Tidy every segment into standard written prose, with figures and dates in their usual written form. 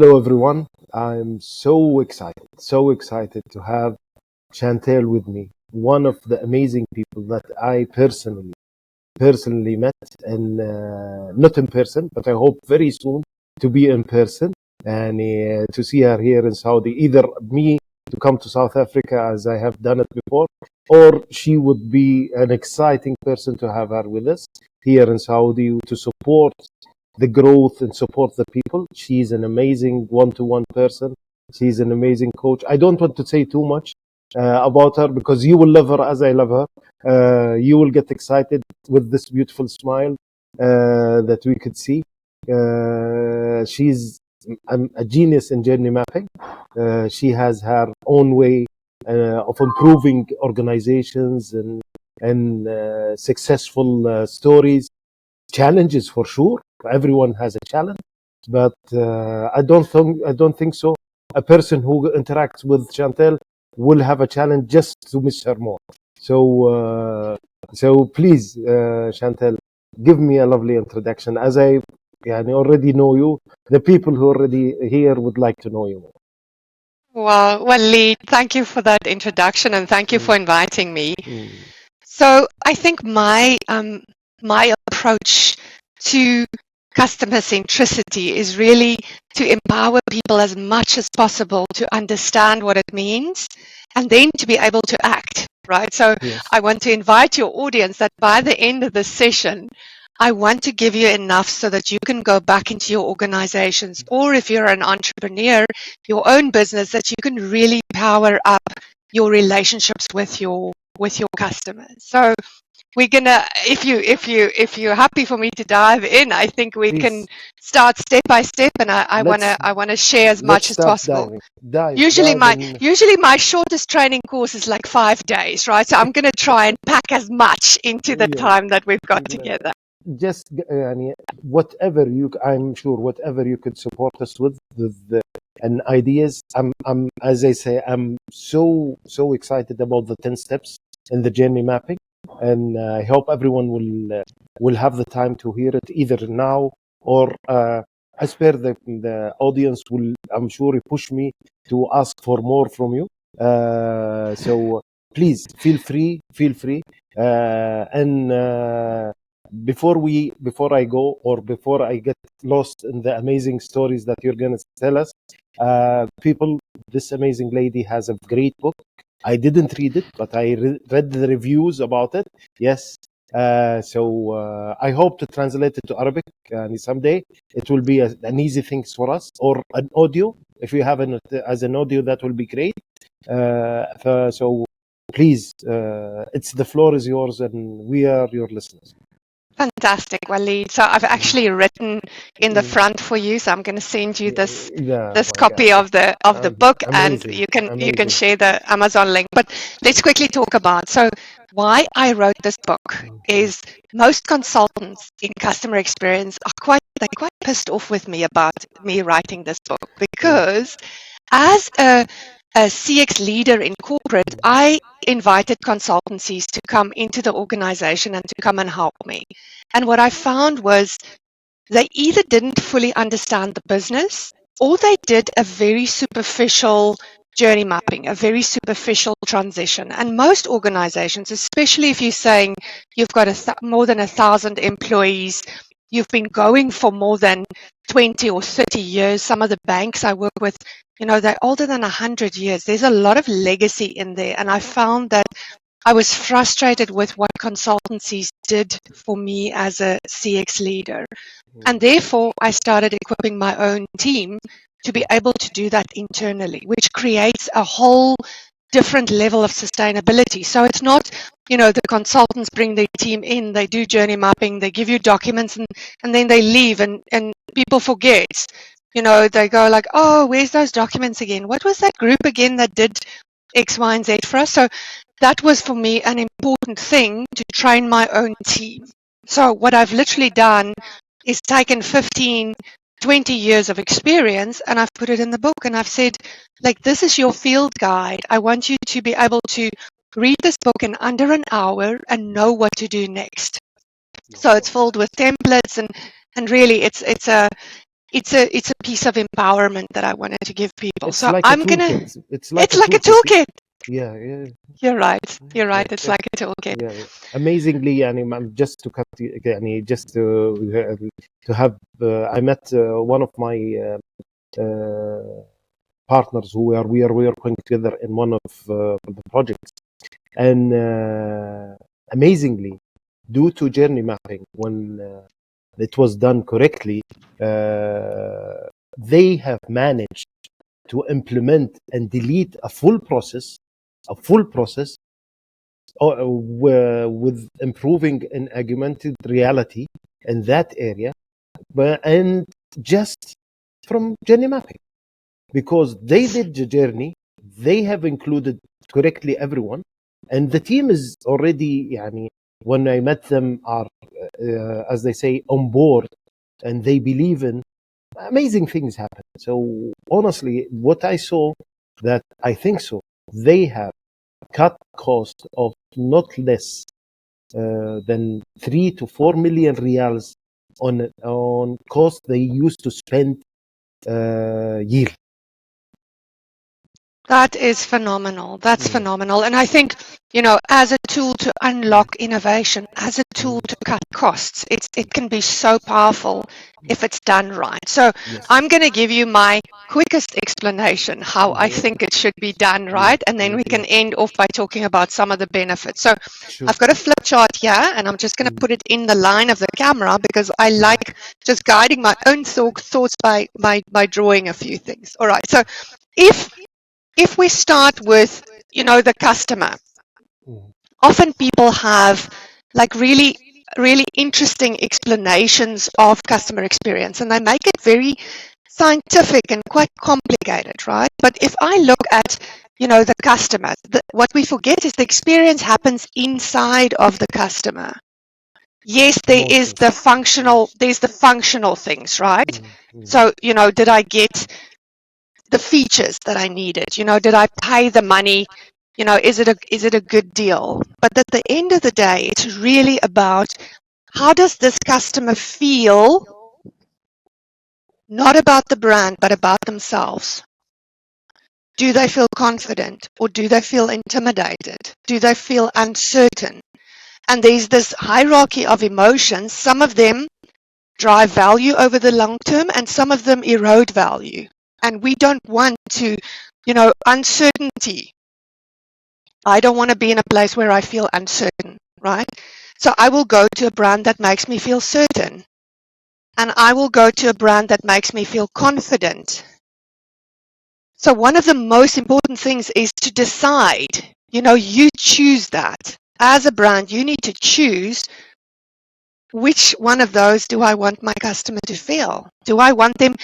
Hello, everyone. I'm so excited to have Chantel with me. One of the amazing people that I personally met, and not in person, but I hope very soon to be in person and to see her here in Saudi. Either me to come to South Africa as I have done it before, or she would be an exciting person to have her with us here in Saudi to support the growth and support the people. She's an amazing one-to-one person. She's an amazing coach. I don't want to say too much about her because you will love her as I love her. You will get excited with this beautiful smile that we could see. She's a genius in journey mapping. She has her own way of improving organizations and successful stories. Challenges for sure. Everyone has a challenge, but I don't think so. A person who interacts with Chantel will have a challenge just to miss her more. So please, Chantel, give me a lovely introduction. As I already know you, the people who already here would like to know you more. Well, Lee, thank you for that introduction and thank you for inviting me. Mm. So I think my approach to customer centricity is really to empower people as much as possible to understand what it means and then to be able to act, right? So Yes. I want to invite your audience that by the end of the session, I want to give you enough so that you can go back into your organizations, or if you're an entrepreneur, your own business, that you can really power up your relationships with your customers. So we're gonna, if you're happy for me to dive in, I think we can Please, start step by step, and I let's wanna share as let's much as start possible. dive and Usually my shortest training course is like 5 days, right? So I'm gonna try and pack as much into the yeah. time that we've got together. Just whatever I'm sure whatever you could support us with the and ideas. I'm as I say, I'm so excited about the 10 steps in the journey mapping, and I hope everyone will have the time to hear it either now or as per the audience will, I'm sure, push me to ask for more from you. So please feel free and before I go or before I get lost in the amazing stories that you're going to tell us, people, this amazing lady has a great book. I didn't read it, but I read the reviews about it. Yes. So I hope to translate it to Arabic, and someday it will be an easy thing for us, or an audio. If you have an as an audio, that will be great. So please, it's the floor is yours, and we are your listeners. Fantastic, Waleed. So I've actually written in the Mm. front for you, so I'm going to send you Yeah, this my God. copy of the book, and Amazing, you can amazing. share the Amazon link. But let's quickly talk about why I wrote this book is most consultants in customer experience are quite pissed off with me about me writing this book, because as a CX leader in corporate, I invited consultancies to come into the organization and to come and help me. And what I found was they either didn't fully understand the business, or they did a very superficial journey mapping, a very superficial transition. And most organizations, especially if you're saying you've got more than 1,000 employees, you've been going for more than 20 or 30 years. Some of the banks I work with, they're older than 100 years. There's a lot of legacy in there. And I found that I was frustrated with what consultancies did for me as a CX leader. And therefore, I started equipping my own team to be able to do that internally, which creates a whole different level of sustainability. So it's not, the consultants bring their team in, they do journey mapping, they give you documents, and then they leave, and people forget. They go like, oh, where's those documents again? What was that group again that did X, Y, and Z for us? So that was for me an important thing, to train my own team. So what I've literally done is taken 15, 20 years of experience, and I've put it in the book, and I've said, like, this is your field guide. I want you to be able to read this book in under an hour and know what to do next. So it's filled with templates, and really it's it's a piece of empowerment that I wanted to give people. It's So like a I'm gonna. toolkit. It's like It's a like a toolkit. toolkit. Yeah, yeah, You're right. You're yeah, right. It's yeah. like a toolkit. Yeah, yeah. Amazingly, يعني just to cut يعني just to have I met one of my partners who we are working together in one of the projects, and amazingly, due to journey mapping, when it was done correctly, they have managed to implement and delete a full process with improving an augmented reality in that area, and just from journey mapping, because they did the journey, they have included correctly everyone, and the team is already يعني, when I met them, are as they say, on board, and they believe in amazing things happen. So honestly, what I saw, that I think so, they have cut cost of not less than 3 to 4 million reals on cost they used to spend yearly. That is phenomenal. That's Mm. phenomenal. And I think, as a tool to unlock innovation, as a tool to cut costs, it can be so powerful if it's done right. So Yes. I'm going to give you my quickest explanation how I Yeah. think it should be done right, and then we can end off by talking about some of the benefits. So Sure. I've got a flip chart here, and I'm just going to put it in the line of the camera because I like just guiding my own thoughts by drawing a few things. All right. So if we start with, the customer, Mm. often people have like really, really interesting explanations of customer experience, and they make it very scientific and quite complicated, right? But if I look at, the customer, what we forget is the experience happens inside of the customer. Yes, there's the functional things, right? So, did I get the features that I needed? Did I pay the money? Is it a good deal? But at the end of the day, it's really about how does this customer feel, not about the brand, but about themselves. Do they feel confident, or do they feel intimidated? Do they feel uncertain? And there's this hierarchy of emotions. Some of them drive value over the long term, and some of them erode value. And we don't want to, uncertainty. I don't want to be in a place where I feel uncertain, right? So I will go to a brand that makes me feel certain. And I will go to a brand that makes me feel confident. So one of the most important things is to decide, you choose that. As a brand, you need to choose which one of those do I want my customer to feel? Do I want them,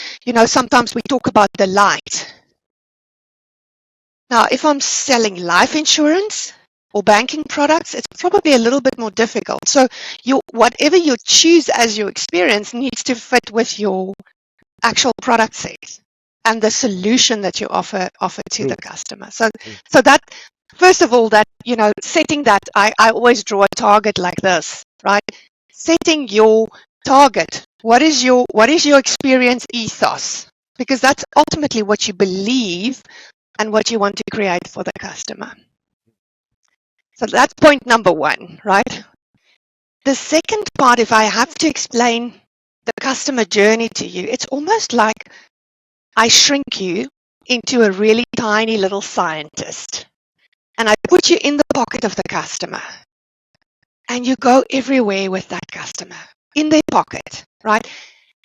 sometimes we talk about the light. Now, if I'm selling life insurance or banking products, it's probably a little bit more difficult. So whatever you choose as your experience needs to fit with your actual product set and the solution that you offer to the customer. So that, first of all, that, setting that, I always draw a target like this, right? Setting your target. What is your experience ethos? Because that's ultimately what you believe and what you want to create for the customer. So that's point number one, right? The second part, if I have to explain the customer journey to you, it's almost like I shrink you into a really tiny little scientist, and I put you in the pocket of the customer, and you go everywhere with that customer in their pocket, right?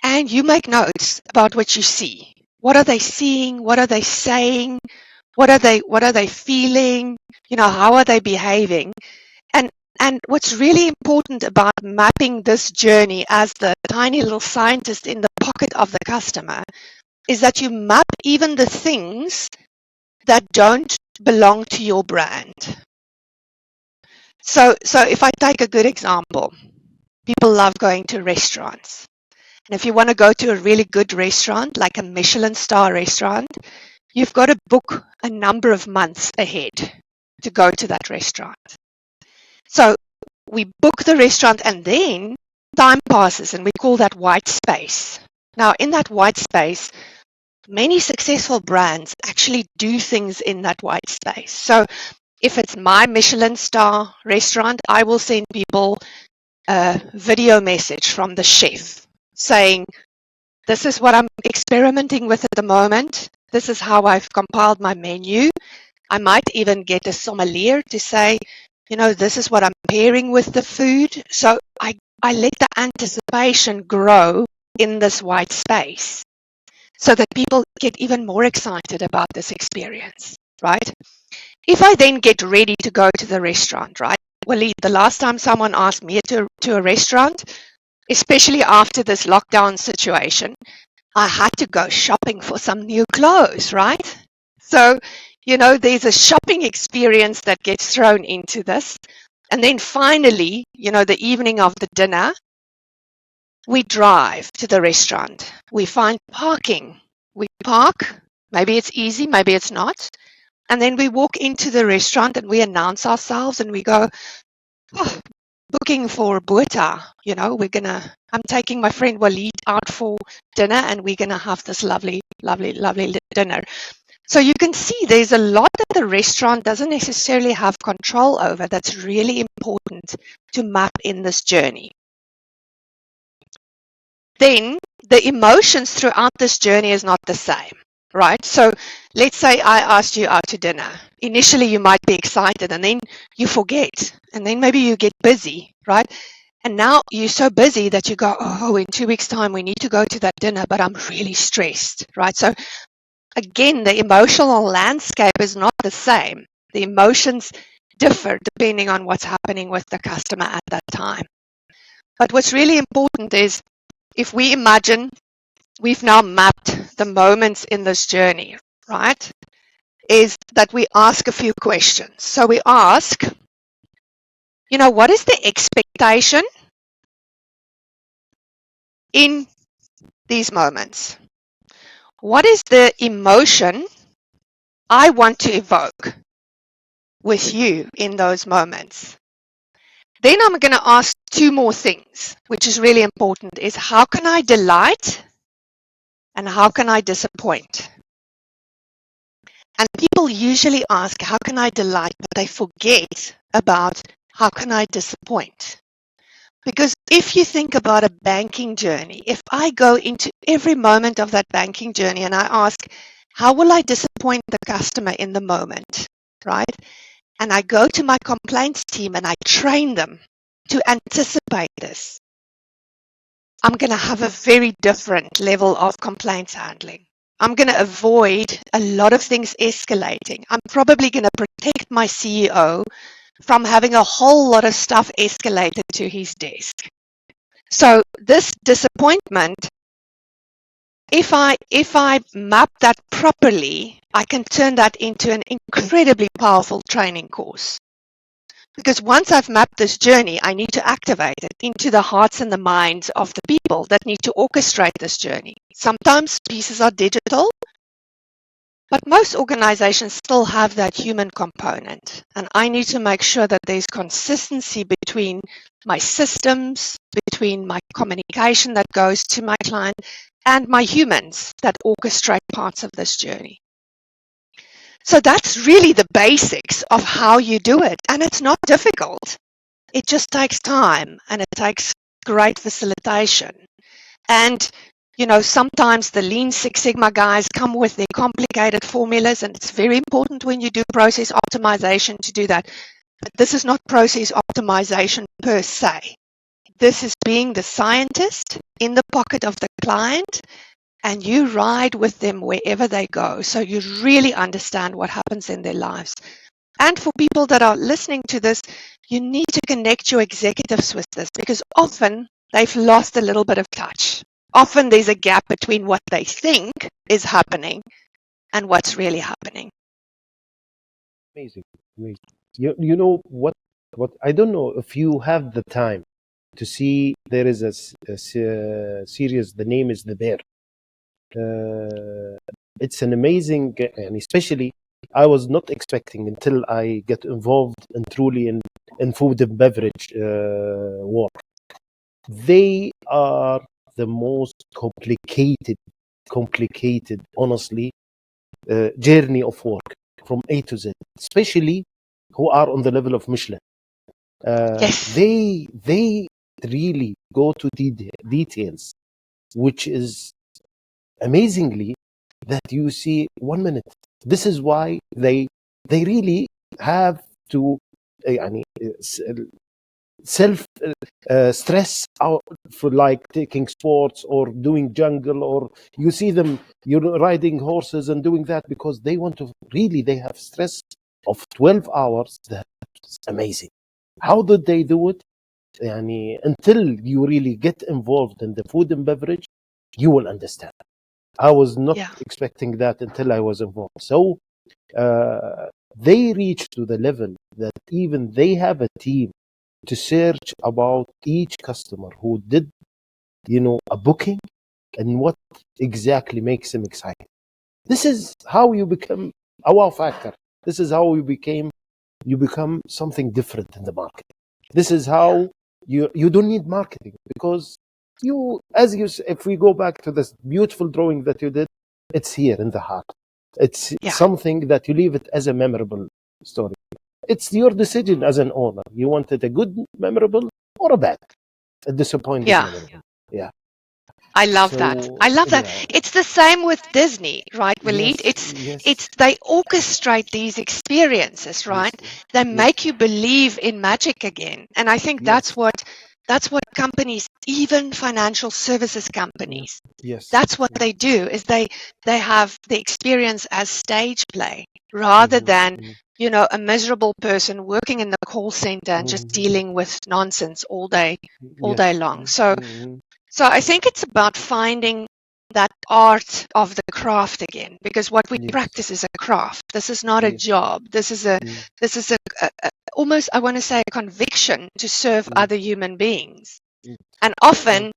And you make notes about what you see. What are they seeing? What are they saying? What are they feeling? How are they behaving? And what's really important about mapping this journey as the tiny little scientist in the pocket of the customer is that you map even the things that don't belong to your brand. So if I take a good example, people love going to restaurants. And if you want to go to a really good restaurant, like a Michelin star restaurant, you've got to book a number of months ahead to go to that restaurant. So we book the restaurant, and then time passes, and we call that white space. Now, in that white space, many successful brands actually do things in that white space. So if it's my Michelin star restaurant, I will send people a video message from the chef saying, this is what I'm experimenting with at the moment. This is how I've compiled my menu. I might even get a sommelier to say, this is what I'm pairing with the food. So I let the anticipation grow in this white space so that people get even more excited about this experience, right? If I then get ready to go to the restaurant, right? Well, the last time someone asked me to a restaurant, especially after this lockdown situation, I had to go shopping for some new clothes, right? So, there's a shopping experience that gets thrown into this. And then finally, the evening of the dinner, we drive to the restaurant. We find parking. We park. Maybe it's easy, maybe it's not. And then we walk into the restaurant and we announce ourselves and we go, oh, booking for Botha. I'm taking my friend Waleed out for dinner and we're going to have this lovely, lovely, lovely dinner. So you can see there's a lot that the restaurant doesn't necessarily have control over that's really important to map in this journey. Then the emotions throughout this journey is not the same, right? So let's say I asked you out to dinner. Initially, you might be excited and then you forget and then maybe you get busy, right? And now you're so busy that you go, oh, in 2 weeks' time, we need to go to that dinner, but I'm really stressed, right? So again, the emotional landscape is not the same. The emotions differ depending on what's happening with the customer at that time. But what's really important is if we imagine we've now mapped the moments in this journey, right, is that we ask a few questions. So we ask, what is the expectation in these moments? What is the emotion I want to evoke with you in those moments? Then I'm going to ask two more things, which is really important, is how can I delight and how can I disappoint? And people usually ask, how can I delight? But they forget about how can I disappoint? Because if you think about a banking journey, if I go into every moment of that banking journey and I ask, how will I disappoint the customer in the moment, right? And I go to my complaints team and I train them to anticipate this, I'm going to have a very different level of complaints handling. I'm going to avoid a lot of things escalating. I'm probably going to protect my CEO from having a whole lot of stuff escalated to his desk. So this disappointment, if I map that properly, I can turn that into an incredibly powerful training course. Because once I've mapped this journey, I need to activate it into the hearts and the minds of the people that need to orchestrate this journey. Sometimes pieces are digital, but most organizations still have that human component. And I need to make sure that there's consistency between my systems, between my communication that goes to my client, and my humans that orchestrate parts of this journey. So that's really the basics of how you do it. And it's not difficult. It just takes time and it takes great facilitation. And, sometimes the Lean Six Sigma guys come with their complicated formulas, and it's very important when you do process optimization to do that. But this is not process optimization per se. This is being the scientist in the pocket of the client, and you ride with them wherever they go. So you really understand what happens in their lives. And for people that are listening to this, you need to connect your executives with this because often they've lost a little bit of touch. Often there's a gap between what they think is happening and what's really happening. Amazing, amazing. You know what? I don't know if you have the time to see. There is a series. The name is The Bear. It's an amazing, and especially I was not expecting until I get involved and truly in food and beverage work. They are the most complicated, honestly, journey of work from A to Z, especially who are on the level of Michelin. Yes. They really go to details, which is amazingly that you see 1 minute. This is why they really have to يعني, self stress out for like taking sports or doing jungle, or you see them riding horses and doing that because they want to really, they have stress of 12 hours. That's amazing. How did they do it? يعني, until you really get involved in the food and beverage, you will understand. I was not Yeah. expecting that until I was involved. So they reach to the level that even they have a team to search about each customer who did, a booking, and what exactly makes them excited. This is how you become a wow factor. This is how you become something different in the market. This is Yeah. how you don't need marketing, because if we go back to this beautiful drawing that you did, it's here in the heart. It's Yeah. something that you leave it as a memorable story. It's your decision as an owner. You wanted a good memorable or a bad, a disappointing Yeah. memorable. Yeah. I love that. So I love that. yeah. It's the same with Disney, right, Waleed? Yes. Yes. It's they orchestrate these experiences, right? Yes. They Yes. make you believe in magic again. And I think Yes. that's what companies, even financial services Yeah. companies, Yes. that's what they do is they have the experience as stage play rather Mm-hmm. than a miserable person working in the call center and just Mm-hmm. dealing with nonsense all day Yes. long. Mm-hmm. So I think it's about finding that art of the craft again, because what we Yes. practice is a craft. This is not a Yes. job. Mm, This is a almost, I want to say, a conviction to serve mm, other human beings. mm. And Uh, often,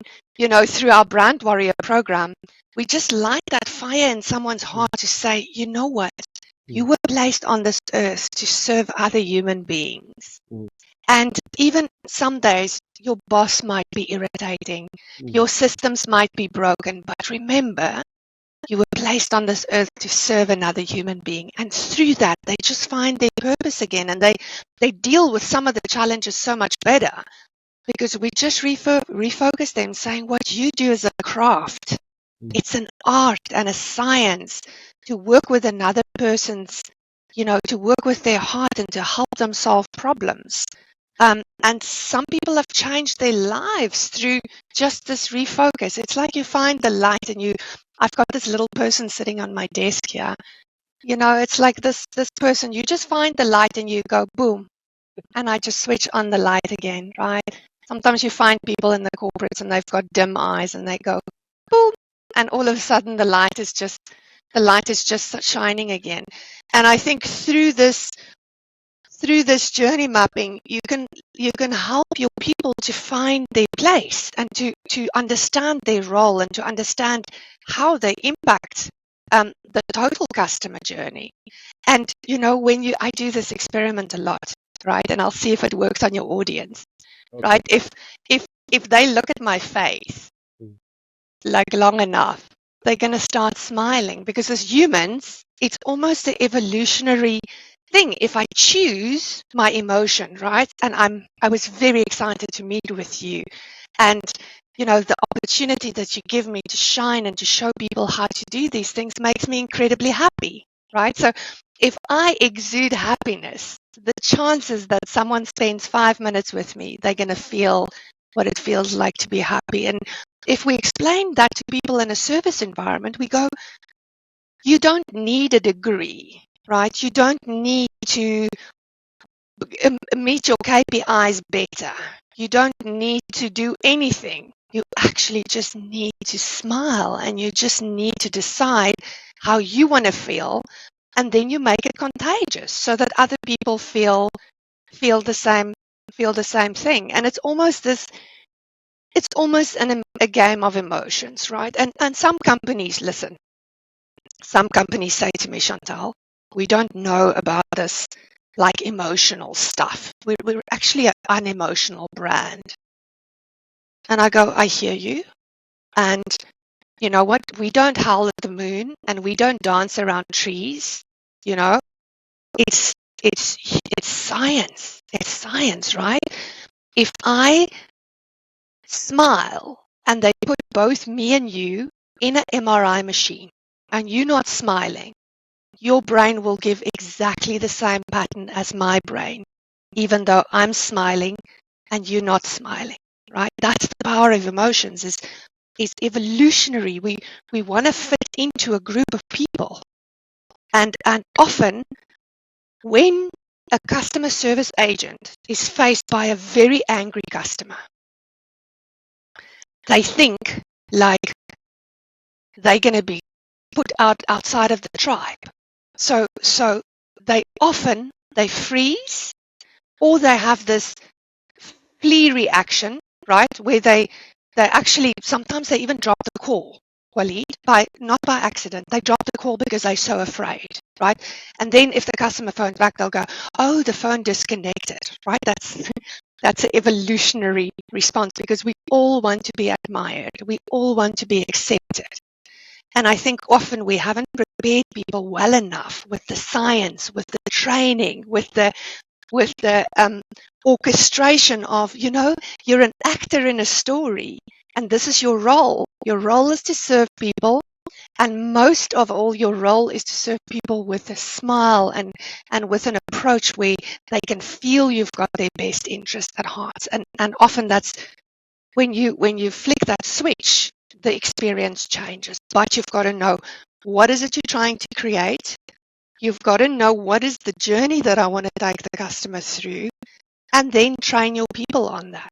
through our Brand Warrior program, we just light that fire in someone's mm, heart to say, you know what? mm, You were placed on this earth to serve other human beings. mm, And even some days, your boss might be irritating, mm, your systems might be broken, but remember, you were placed on this earth to serve another human being. And through that, they just find their purpose again, and they deal with some of the challenges so much better because we just refocus them, saying what you do is a craft. mm. It's an art and a science to work with another person's, to work with their heart and to help them solve problems. And some people have changed their lives through just this refocus. It's like you find the light and I've got this little person sitting on my desk here. It's like this person, you just find the light and you go boom, and I just switch on the light again, right? Sometimes you find people in the corporates and they've got dim eyes and they go boom, and all of a sudden the light is just shining again. And I think through this journey mapping, you can help your people to find their place and to understand their role and to understand how they impact the total customer journey. And I do this experiment a lot, right? And I'll see if it works on your audience, Okay. right? If they look at my face Mm, like long enough, they're going to start smiling because as humans, it's almost an evolutionary thing. If I choose my emotion, right? And I was very excited to meet with you, and the opportunity that you give me to shine and to show people how to do these things makes me incredibly happy, right? So if I exude happiness, the chances that someone spends 5 minutes with me, they're going to feel what it feels like to be happy. And if we explain that to people in a service environment, we go, you don't need a degree, right? You don't need to meet your KPIs better. You don't need to do anything. You actually just need to smile, and you just need to decide how you want to feel, and then you make it contagious so that other people feel the same thing. And it's almost a game of emotions, right? And some companies, listen, some companies say to me, Chantal, we don't know about this like emotional stuff. We're actually an unemotional brand. And I go, I hear you. And you know what? We don't howl at the moon and we don't dance around trees. You know, it's it's science. It's science, right? If I smile and they put both me and you in an MRI machine and you're not smiling, your brain will give exactly the same pattern as my brain, even though I'm smiling and you're not smiling, right? That's the power of emotions, is evolutionary. We want to fit into a group of people. And often when a customer service agent is faced by a very angry customer, they think like they're going to be put outside of the tribe. So they freeze, or they have this flee reaction, right? Where they actually sometimes they even drop the call, Waleed, not by accident. They drop the call because they're so afraid, right? And then if the customer phones back, they'll go, "Oh, the phone disconnected," right? That's an evolutionary response because we all want to be admired. We all want to be accepted. And I think often we haven't prepared people well enough with the science, with the training, with the orchestration of, you're an actor in a story and this is your role. Your role is to serve people. And most of all, your role is to serve people with a smile and with an approach where they can feel you've got their best interest at heart. And often that's when you flick that switch, the experience changes. But you've got to know, what is it you're trying to create? You've got to know, what is the journey that I want to take the customer through, and then train your people on that.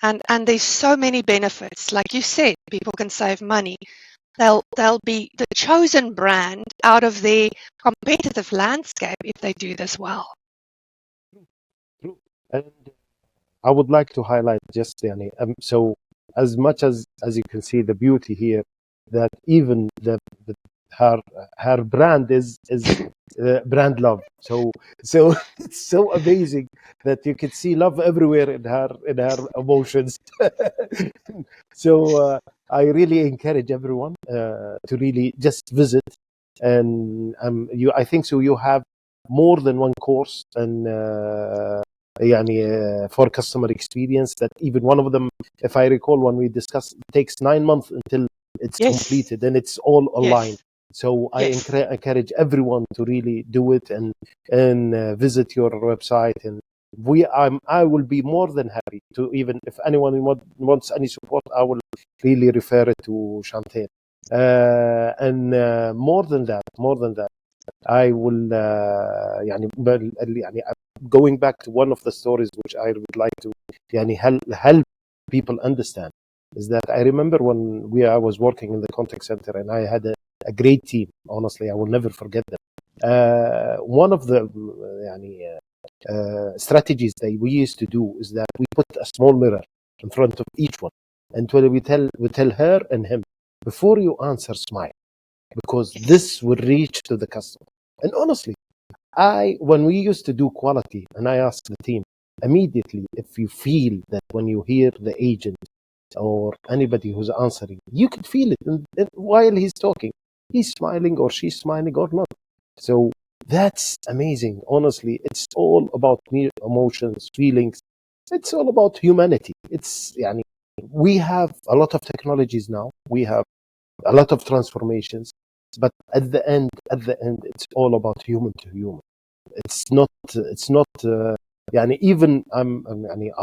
And there's so many benefits. Like you said, people can save money. They'll be the chosen brand out of their competitive landscape if they do this well. True. And I would like to highlight just, yani, so as much as you can see the beauty here, that even the her brand is BrandLove. So it's so amazing that you could see love everywhere in her emotions. So I really encourage everyone to really just visit, and I think so. You have more than one course, and for customer experience, that even one of them, if I recall, when we discussed, it takes 9 months until it's Yes. completed and it's all online. Yes. So I Yes. encourage everyone to really do it and visit your website, and I will be more than happy to, even if anyone wants any support, I will really refer it to Chantel. And more than that, I will going back to one of the stories which I would like to help people understand, is that I remember when I was working in the contact center, and I had a great team. Honestly, I will never forget them. One of the strategies that we used to do is that we put a small mirror in front of each one, and we tell her and him, before you answer, smile, because this will reach to the customer. And honestly, when we used to do quality, and I asked the team immediately, if you feel that when you hear the agent or anybody who's answering, you could feel it, and while he's talking, he's smiling or she's smiling or not. So that's amazing. Honestly, it's all about emotions, feelings. It's all about humanity. We have a lot of technologies now. We have a lot of transformations, but at the end, it's all about human to human. It's not even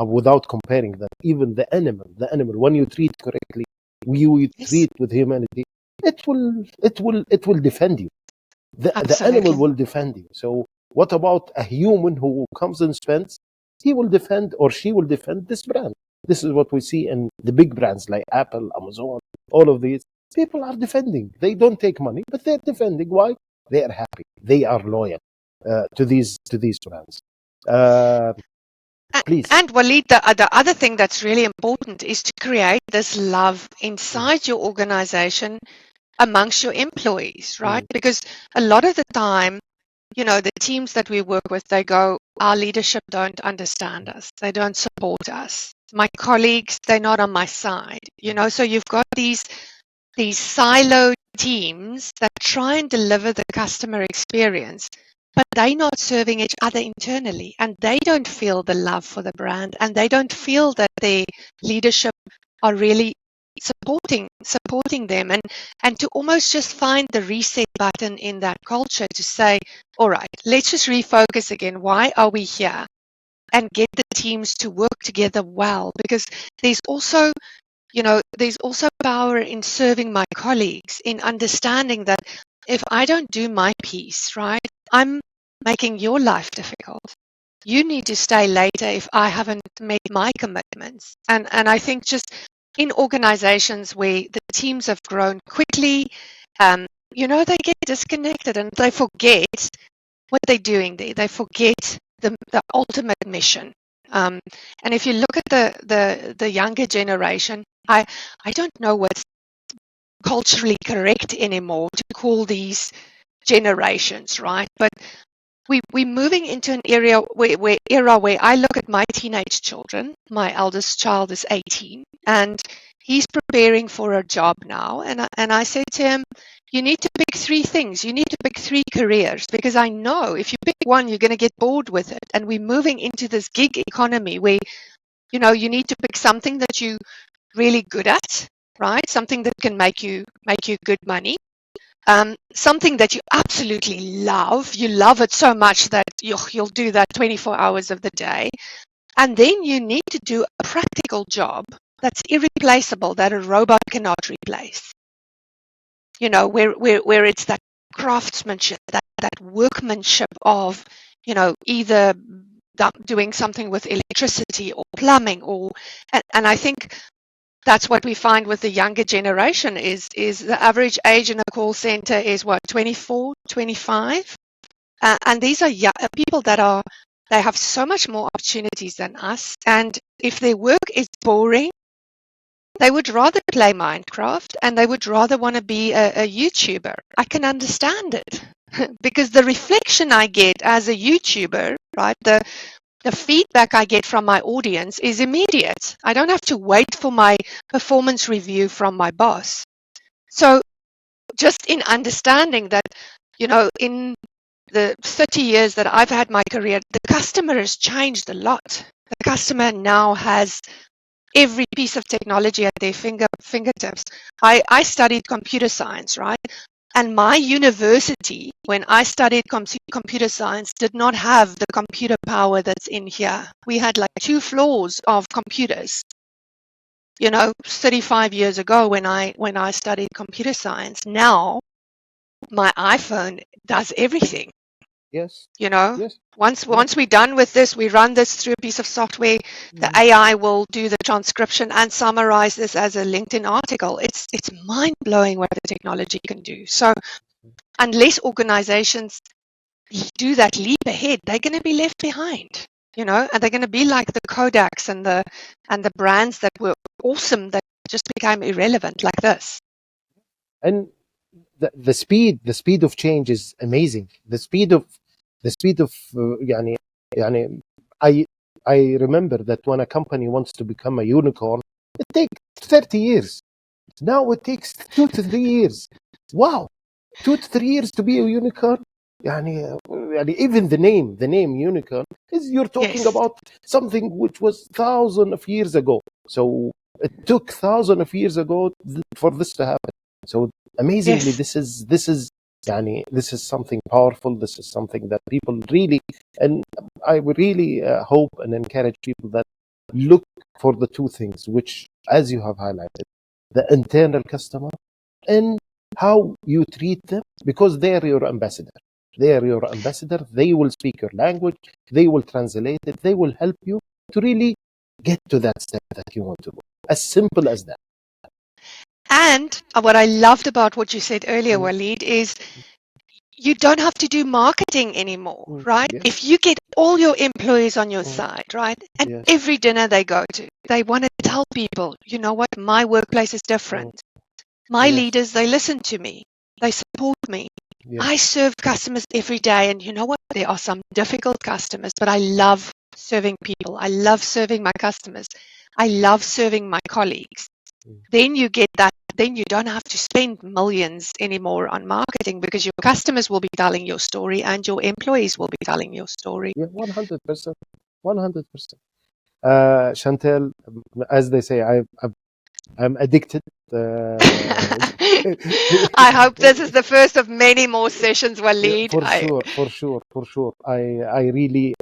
without comparing that, even the animal, when you treat correctly, you treat with humanity, it will defend you. The animal will defend you. So what about a human who comes and spends? He will defend, or she will defend this brand. This is what we see in the big brands like Apple, Amazon, all of these. People are defending. They don't take money, but they're defending. Why? They are happy. They are loyal to these brands. Please. And Waleed, the other thing that's really important is to create this love inside your organization amongst your employees, right? Because a lot of the time, the teams that we work with, they go, our leadership don't understand us. They don't support us. My colleagues, they're not on my side. So you've got these siloed teams that try and deliver the customer experience, but they're not serving each other internally, and they don't feel the love for the brand, and they don't feel that their leadership are really supporting them, and to almost just find the reset button in that culture to say, all right, let's just refocus again. Why are we here? And get the teams to work together well, because there's also power in serving my colleagues, in understanding that if I don't do my piece, right, I'm making your life difficult. You need to stay later if I haven't made my commitments. And I think just in organizations where the teams have grown quickly, they get disconnected and they forget what they're doing there. They forget the ultimate mission. And if you look at the younger generation, I don't know what's culturally correct anymore to call these generations, right? But we're moving into an era where I look at my teenage children. My eldest child is 18, and he's preparing for a job now. And I said to him, you need to pick three things. You need to pick three careers, because I know if you pick one, you're going to get bored with it. And we're moving into this gig economy where, you need to pick something that you're really good at, right? Something that can make you good money. Something that you absolutely love. You love it so much that you'll do that 24 hours of the day. And then you need to do a practical job that's irreplaceable, that a robot cannot replace. Where it's that craftsmanship, that workmanship of, either doing something with electricity or plumbing, and I think that's what we find with the younger generation is the average age in a call center is what, 24, 25? And these are people that they have so much more opportunities than us. And if their work is boring, they would rather play Minecraft and they would rather want to be a YouTuber. I can understand it because the reflection I get as a YouTuber, right, the feedback I get from my audience is immediate. I don't have to wait for my performance review from my boss. So just in understanding that, in the 30 years that I've had my career, the customer has changed a lot. The customer now has every piece of technology at their fingertips. I studied computer science, right? And my university, when I studied computer science, did not have the computer power that's in here. We had like 2 floors of computers. 35 years ago when I studied computer science. Now, my iPhone does everything. Yes. Yes. Once we're done with this, we run this through a piece of software. The AI will do the transcription and summarize this as a LinkedIn article. It's mind-blowing what the technology can do. So unless organizations do that leap ahead, they're going to be left behind, and they're going to be like the Kodaks and the brands that were awesome that just became irrelevant like this. And the speed of change is amazing. The speed of يعني I remember that when a company wants to become a unicorn, it takes 30 years. Now it takes 2 to 3 years. Wow, 2 to 3 years to be a unicorn. Even the name unicorn is, you're talking about something which was thousands of years ago. So it took thousands of years ago for this to happen. So amazingly, this is something powerful. This is something that people really, and I would really hope and encourage people that look for the 2 things, which, as you have highlighted, the internal customer and how you treat them, because they are your ambassador. They are your ambassador. They will speak your language. They will translate it. They will help you to really get to that step that you want to go. As simple as that. And what I loved about what you said earlier, Waleed, is you don't have to do marketing anymore, right? Yes. If you get all your employees on your side, right? And every dinner they go to, they want to tell people, you know what, my workplace is different. My leaders, they listen to me. They support me. I serve customers every day. And you know what? There are some difficult customers, but I love serving people. I love serving my customers. I love serving my colleagues. Then you get that. Then you don't have to spend millions anymore on marketing because your customers will be telling your story and your employees will be telling your story. Yeah, 100%. 100%. Chantel, as they say, I'm addicted. I hope this is the first of many more sessions, Yeah, Waleed. for sure. I really,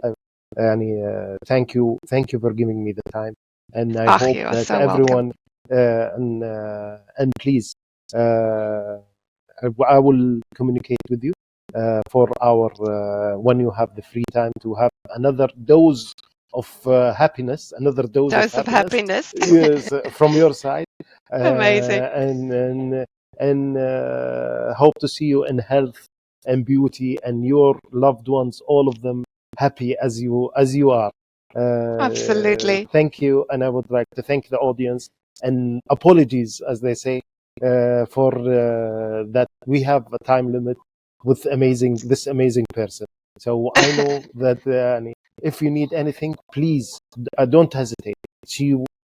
thank you for giving me the time, and I hope You are that so welcome. everyone, and please, I will communicate with you for our when you have the free time to have another dose of happiness, another dose of Dose of happiness, happiness. yes, from your side, Amazing. and hope to see you in health and beauty, and your loved ones, all of them, happy as you are. Absolutely. Thank you, and I would like to thank the audience, and apologies, as they say, for that we have a time limit with this amazing person. So I know that if you need anything, please don't hesitate.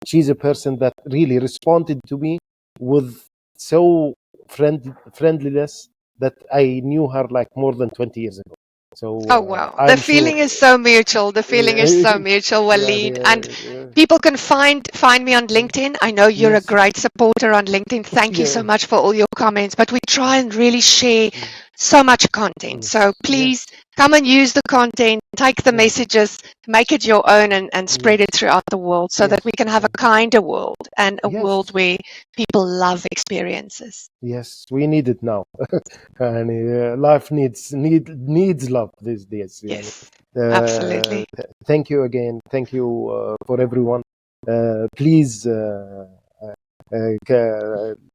She's a person that really responded to me with so friendliness that I knew her like more than 20 years ago. So Oh, wow. The I'm sure. feeling is so mutual. The feeling is so mutual, Waleed. And people can find me on LinkedIn. I know you're a Yes, great supporter on LinkedIn. Thank you yeah, so much for all your comments. But we try and really share so much content. So please yes, come and use the content, take the yeah, messages, make it your own, and spread it yes, throughout the world so that yes, we can have a kinder world and a yes, world where people love experiences. yes. We need it now, and life needs love these days. Yani. Yes, absolutely. Thank you again. Thank you for everyone. Please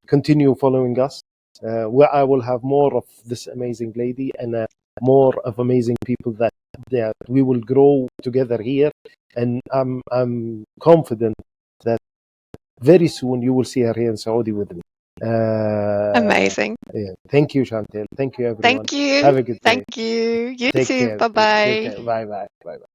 continue following us. Where I will have more of this amazing lady and more of amazing people that we will grow together here. And I'm confident that very soon you will see her here in Saudi with me. Amazing. Yeah. Thank you, Chantel. Thank you, everyone. Thank you. Have a good day. Thank you. You Take too. care. Bye Take bye. care. Bye bye. Bye bye.